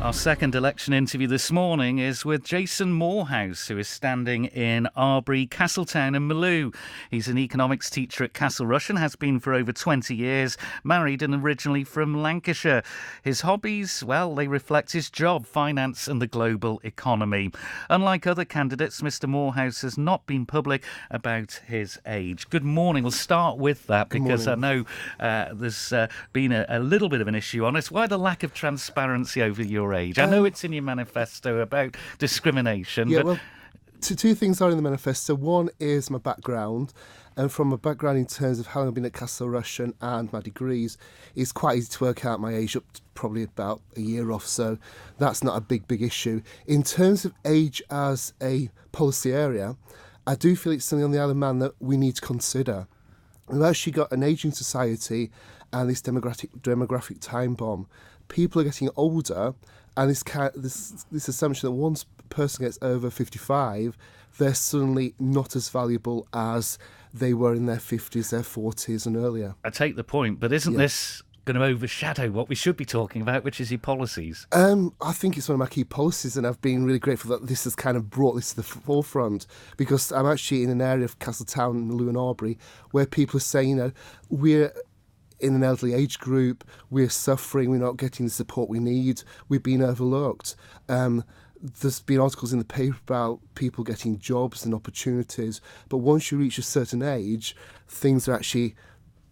Our second election interview this morning is with Jason Moorhouse, who is standing in Arbory Castletown Malew. He's an economics teacher at Castle Rush and has been for over 20 years, married and originally from Lancashire. His hobbies, well, they reflect his job, finance and the global economy. Unlike other candidates, Mr Moorhouse has not been public about his age. Good morning. We'll start with that because I know there's been a little bit of an issue on it. Why the lack of transparency over your age? I know it's in your manifesto about discrimination. Yeah, well, two things are in the manifesto. One is my background, and from my background in terms of how long I've been at Castle Rush and my degrees, it's quite easy to work out my age up to probably about a year off, so that's not a big issue. In terms of age as a policy area, I do feel it's something on the Isle of Man that we need to consider. We've actually got an ageing society and this demographic time bomb. People are getting older, and this assumption that once a person gets over 55, they're suddenly not as valuable as they were in their 50s, their 40s and earlier. I take the point, but isn't this going to overshadow what we should be talking about, which is your policies? I think it's one of my key policies, and I've been really grateful that this has kind of brought this to the forefront, because I'm actually in an area of Castletown, Malew and Arbory, where people are saying, we're in an elderly age group, we're suffering, we're not getting the support we need, we've been overlooked. There's been articles in the paper about people getting jobs and opportunities, but once you reach a certain age, things are actually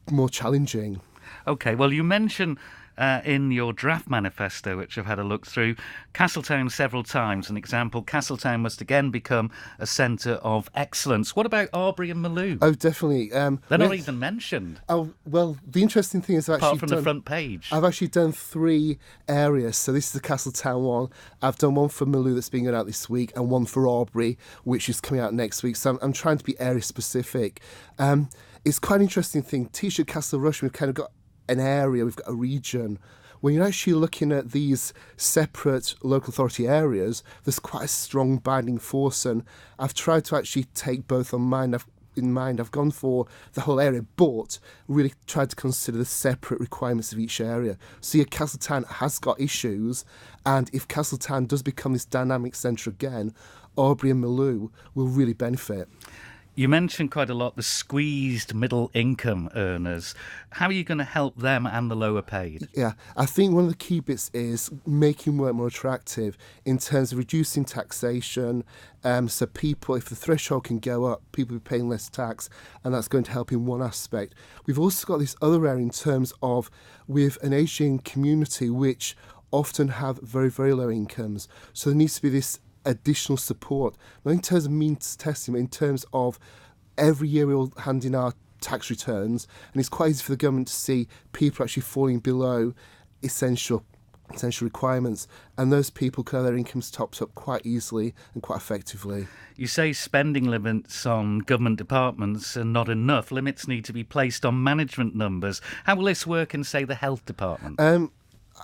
more challenging. OK, well, you mention in your draft manifesto, which I've had a look through, Castletown several times. An example, Castletown must again become a centre of excellence. What about Arbory and Malew? Oh, definitely. They're not even mentioned. Oh, well, the interesting thing is apart from the front page. I've actually done 3 areas. So this is the Castletown one. I've done one for Malew that's been going out this week, and one for Arbory, which is coming out next week. So I'm trying to be area specific. It's quite an interesting thing. Teacher at Castle Rush, we've kind of got an area, we've got a region. When you're actually looking at these separate local authority areas, there's quite a strong binding force, and I've tried to actually take both in mind. I've gone for the whole area, but really tried to consider the separate requirements of each area. So your Castletown has got issues, and if Castletown does become this dynamic centre again, Arbory and Malew will really benefit. You mentioned quite a lot the squeezed middle income earners. How are you going to help them and the lower paid? Yeah, I think one of the key bits is making work more attractive in terms of reducing taxation. So people, if the threshold can go up, people will be paying less tax, and that's going to help in one aspect. We've also got this other area in terms of with an ageing community which often have very, very low incomes. So there needs to be this additional support, not in terms of means testing, but in terms of every year we all hand in our tax returns, and it's quite easy for the government to see people actually falling below essential requirements, and those people can have their incomes topped up quite easily and quite effectively. You say spending limits on government departments are not enough. Limits need to be placed on management numbers. How will this work in, say, the health department?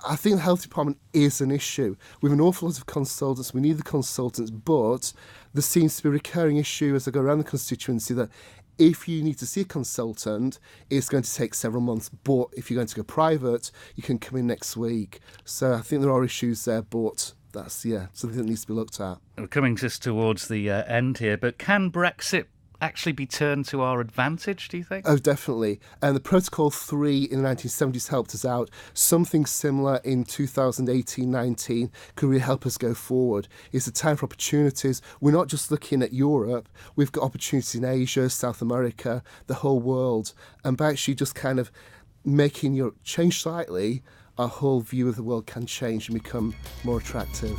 I think the health department is an issue. We have an awful lot of consultants. We need the consultants, but there seems to be a recurring issue as I go around the constituency that if you need to see a consultant, it's going to take several months. But if you're going to go private, you can come in next week. So I think there are issues there, but that's, something that needs to be looked at. We're coming just towards the end here, but can Brexit actually be turned to our advantage, do you think? Oh, definitely. And the Protocol 3 in the 1970s helped us out. Something similar in 2018-19 could really help us go forward. It's a time for opportunities. We're not just looking at Europe. We've got opportunities in Asia, South America, the whole world. And by actually just kind of making Europe change slightly, our whole view of the world can change and become more attractive.